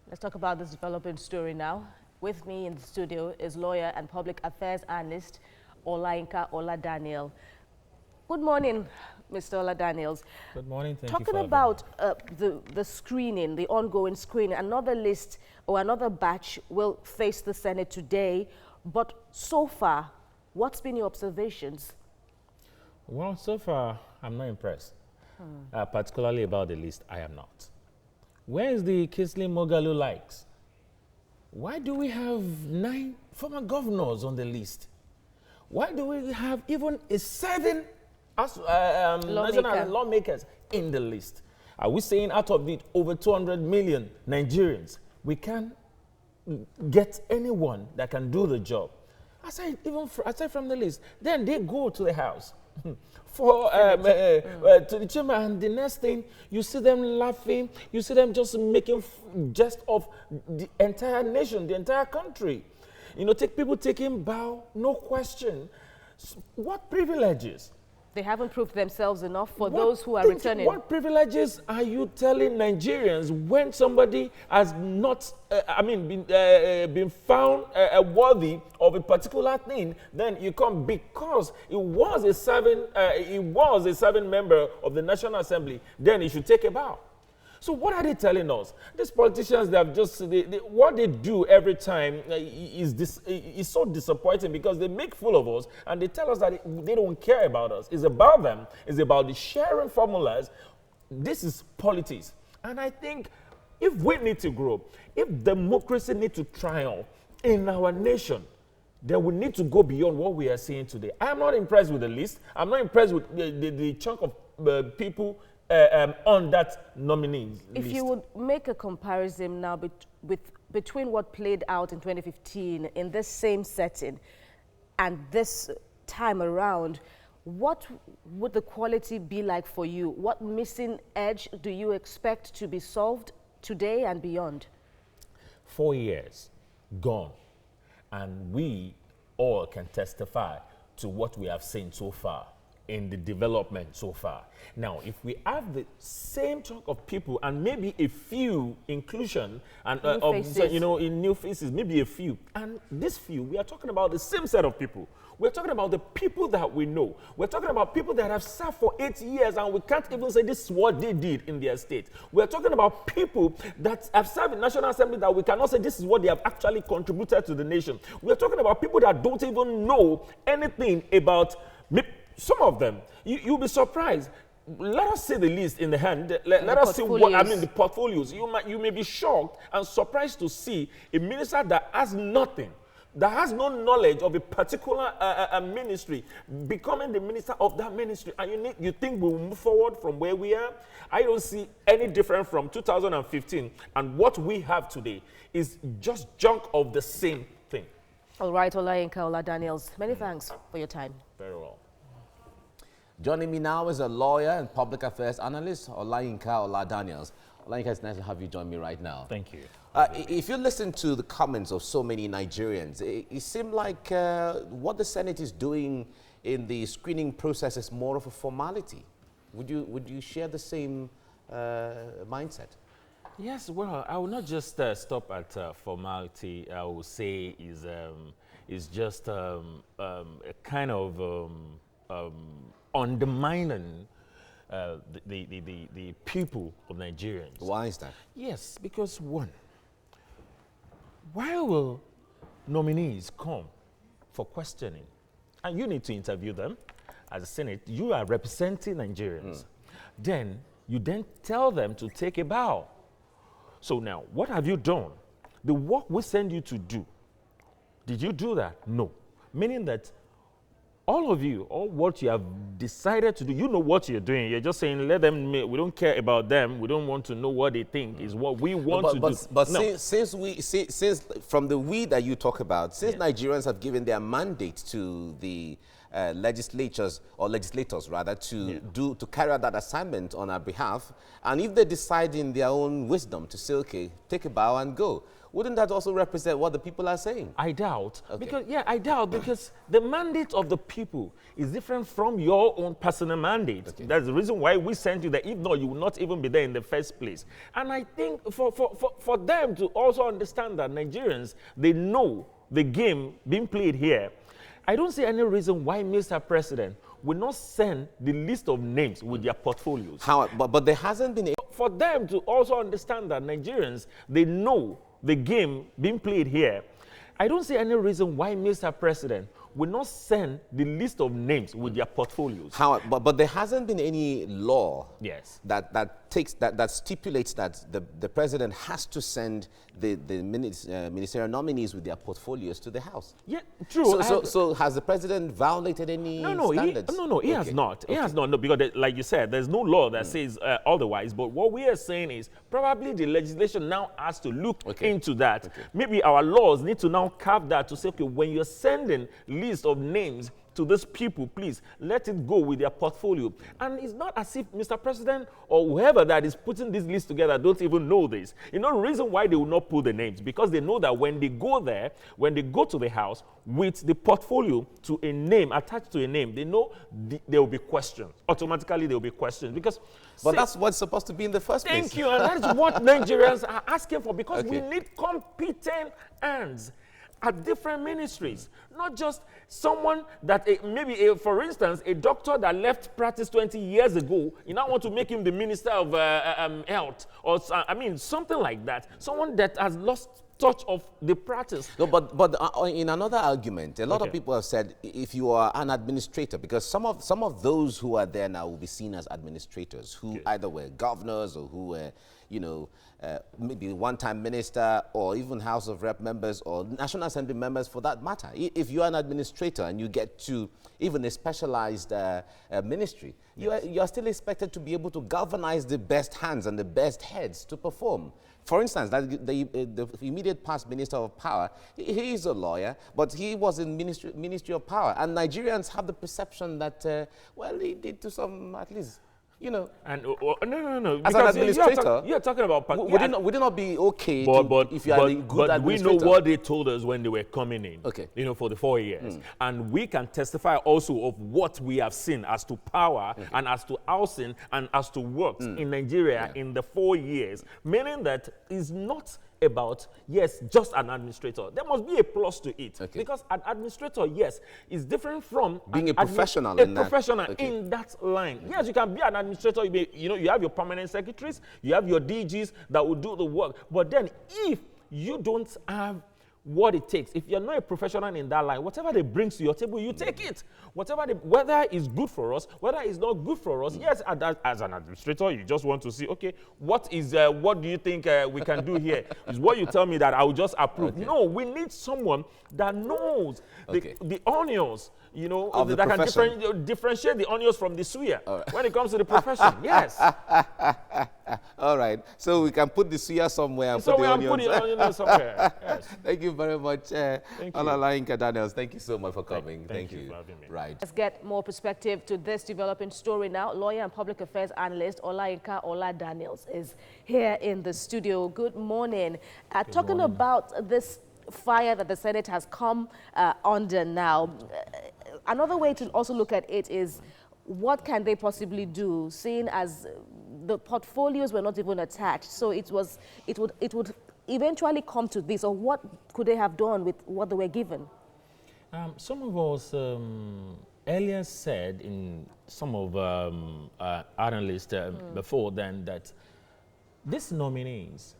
Let's talk about this developing story now. With me in the studio is lawyer and public affairs analyst Ola Daniels. Good morning, Mr. Ola Daniels. Good morning. Thank Talking you for about the screening, the ongoing screening, another list or another batch will face the Senate today. But so far, what's been your observations? Well, so far, I'm not impressed. Particularly about the list, I am not. Where is the Kingsley Moghalu likes? Why do we have 9 former governors on the list? Why do we have even 7 national lawmakers in the list? Are we saying out of the over 200 million Nigerians, we can't get anyone that can do the job? Aside from the list, then they go to the House. To the chamber, and the next thing, you see them laughing, you see them just making jest of the entire nation, the entire country. You know, people taking bow, no question. What privileges? They haven't proved themselves enough for those who are returning. What privileges are you telling Nigerians when somebody has not, been found worthy of a particular thing? Then you come because he was a serving member of the National Assembly. Then he should take a bow. So what are they telling us? These politicians, they have just what they do every time is so disappointing because they make fool of us and they tell us that they don't care about us. It's about them. It's about the sharing formulas. This is politics. And I think if we need to grow, if democracy needs to triumph in our nation, then we need to go beyond what we are seeing today. I am not impressed with the list. I'm not impressed with the chunk of people on that nominees list. If you would make a comparison now between what played out in 2015 in this same setting and this time around, what would the quality be like for you? What missing edge do you expect to be solved today and beyond? 4 years gone, and we all can testify to what we have seen so far in the development so far. Now, if we have the same chunk of people and maybe a few inclusion and in new faces, maybe a few, and this few, we are talking about the same set of people. We're talking about the people that we know. We're talking about people that have served for 8 years and we can't even say this is what they did in their state. We're talking about people that have served in National Assembly that we cannot say this is what they have actually contributed to the nation. We're talking about people that don't even know anything about some of them. You'll be surprised. Let us see the list in the hand. Let us see the portfolios. You may be shocked and surprised to see a minister that has nothing, that has no knowledge of a particular ministry, becoming the minister of that ministry. And you think we'll move forward from where we are? I don't see any different from 2015. And what we have today is just junk of the same thing. All right, Ola Daniels, many thanks for your time. Very well. Joining me now is a lawyer and public affairs analyst, Ola Daniels. Ola, it's nice to have you join me right now. Thank you. If you listen to the comments of so many Nigerians, it seems like what the Senate is doing in the screening process is more of a formality. Would you share the same mindset? Yes, well, I will not just stop at formality. I will say is just a kind of undermining the people of Nigerians. Why is that? Yes, because one, why will nominees come for questioning? And you need to interview them as a Senate. You are representing Nigerians. Then you tell them to take a bow. So now, what have you done? The work we send you to do, did you do that? No. Meaning that all of you, all what you have decided to do, you know what you're doing. You're just saying, let them, we don't care about them. We don't want to know what they think is what we want to do. But no. since from the we that you talk about, since Nigerians have given their mandate to the legislators rather to carry out that assignment on our behalf. And if they decide in their own wisdom to say, okay, take a bow and go, wouldn't that also represent what the people are saying? I doubt. I doubt because the mandate of the people is different from your own personal mandate. Okay. That's the reason why we sent you there. If not, you will not even be there in the first place. And I think for them to also understand that Nigerians, they know the game being played here. I don't see any reason why Mr. President will not send the list of names with their portfolios. But there hasn't been... For them to also understand that Nigerians, they know the game being played here. I don't see any reason why Mr. President will not send the list of names with their portfolios. But there hasn't been any law that stipulates that the president has to send the ministerial nominees with their portfolies to the House. Yeah, true. So has the president violated any standards? He has not. He has not. No, because like you said, there's no law that says otherwise. But what we are saying is probably the legislation now has to look into that. Okay. Maybe our laws need to now carve that to say, okay, when you're sending list of names to these people, please let it go with their portfolio. And it's not as if Mr. President or whoever that is putting this list together don't even know this. You know the reason why they will not pull the names? Because they know that when they go there, when they go to the House with the portfolio to a name, attached to a name, they know there will be questions. Automatically there will be questions. But that's what's supposed to be in the first place. Thank you. And that's what Nigerians are asking for, because we need competent hands at different ministries, not just someone that for instance, a doctor that left practice 20 years ago, you now want to make him the Minister of Health, or something like that. Someone that has lost touch of the practice. No, but in another argument, a lot of people have said if you are an administrator, because some of those who are there now will be seen as administrators who either were governors or who were, maybe one-time minister or even House of Rep members or National Assembly members for that matter. If you're an administrator and you get to even a specialized ministry, you are still expected to be able to galvanize the best hands and the best heads to perform. For instance, the immediate past Minister of Power, he is a lawyer, but he was in Ministry of Power. And Nigerians have the perception that, he did to some, at least, And no. As an administrator, you're talking about... Would it not be okay if you are a good administrator? We know what they told us when they were coming in, for the 4 years. And we can testify also of what we have seen as to power and as to housing and as to works in Nigeria in the 4 years, meaning that it's not about, just an administrator. There must be a plus to it. Because an administrator, is different from being a professional in that line. Yes, you can be an administrator. You have your permanent secretaries, you have your DGs that will do the work. But then if you don't have what it takes, if you're not a professional in that line, whatever they bring to your table, you take it. Whether it's good for us, whether it's not good for us, as an administrator, you just want to see, what do you think we can do here? Is what you tell me that I will just approve. No, we need someone that knows the onions, that can differentiate the onions from the suya when it comes to the profession. Yes. All right. So we can put the suya somewhere and put the onions somewhere. Yes. Thank you very much, Ola Daniels. Thank you so much for coming. Thank you for having me. Right. Let's get more perspective to this developing story now. Lawyer and public affairs analyst Ola Daniels is here in the studio. Good morning. Talking about this fire that the Senate has come under now, another way to also look at it is, what can they possibly do, seeing as the portfolios were not even attached? So it would eventually come to this, or what could they have done with what they were given? Some of us earlier said in some of analysts before then that these nominees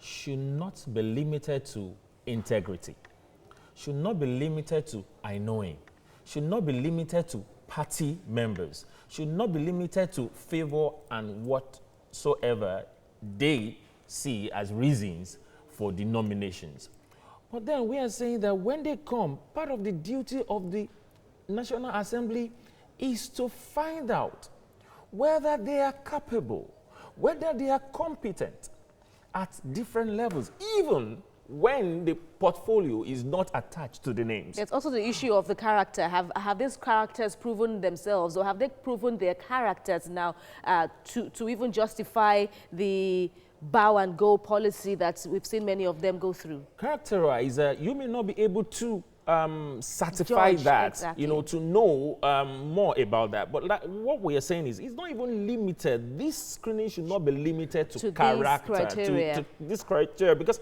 should not be limited to integrity, should not be limited to I-knowing, should not be limited to party members, should not be limited to favor and whatsoever they see as reasons for the nominations. But then we are saying that when they come, part of the duty of the National Assembly is to find out whether they are capable, whether they are competent at different levels, even when the portfolio is not attached to the names. There's also the issue of the character. Have these characters proven themselves, or have they proven their characters now to even justify the bow and go policy that we've seen many of them go through? Characterize, you may not be able to certify Judge, that, exactly. you know, to know more about that. But like, what we are saying is, it's not even limited. This screening should not be limited to character, to this criteria, because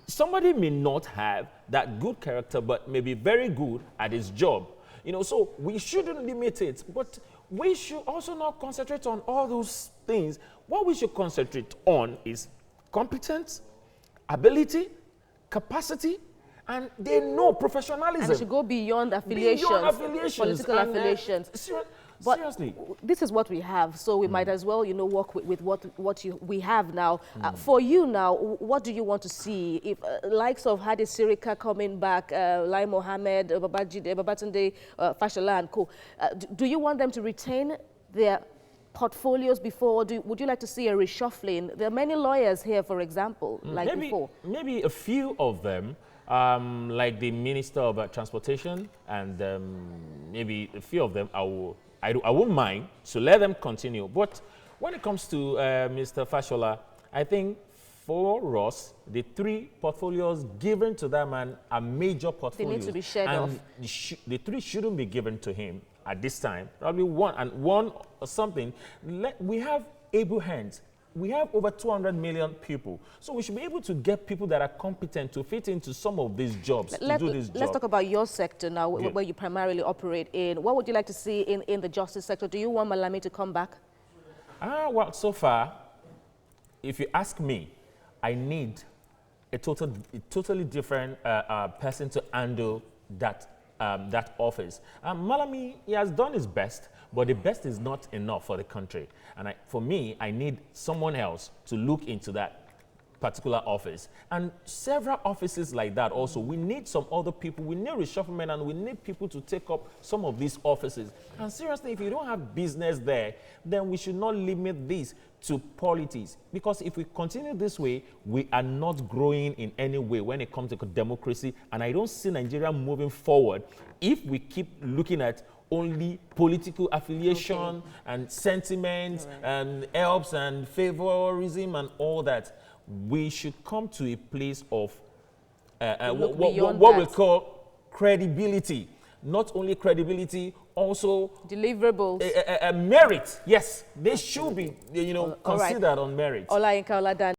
somebody may not have that good character, but may be very good at his job. You know, so we shouldn't limit it, but we should also not concentrate on all those things. What we should concentrate on is competence, ability, capacity, and they know professionalism. And it should go beyond affiliations, political affiliations. But seriously, this is what we have, so we might as well, you know, work with what we have now. For you now, what do you want to see? If likes of Hadi Sirika coming back, Lai Mohammed, Babatunde, Fashola and co, do you want them to retain their portfolios before, or would you like to see a reshuffling? There are many lawyers here, for example, like before. Maybe a few of them, like the Minister of Transportation, and maybe a few of them, I won't mind to let them continue. But when it comes to Mr. Fashola, I think for us, the 3 portfolios given to that man are major portfolios. They need to be shared off. The 3 shouldn't be given to him at this time. Probably one or something. We have able hands. We have over 200 million people. So we should be able to get people that are competent to fit into some of these jobs, to do this job. Let's talk about your sector now, where you primarily operate in. What would you like to see in the justice sector? Do you want Malami to come back? Well, so far, if you ask me, I need a totally different person to handle that office. Malami, he has done his best, but the best is not enough for the country. And for me, I need someone else to look into that particular office. And several offices like that also. We need some other people. We need reshufflement, and we need people to take up some of these offices. And seriously, if you don't have business there, then we should not limit this to politics. Because if we continue this way, we are not growing in any way when it comes to democracy. And I don't see Nigeria moving forward if we keep looking at only political affiliation and sentiment and helps and favorism and all that. We should come to a place of what we call credibility. Not only credibility, also deliverables. Merit. Yes, they should be, you know, considered on merit. Ola Daniels.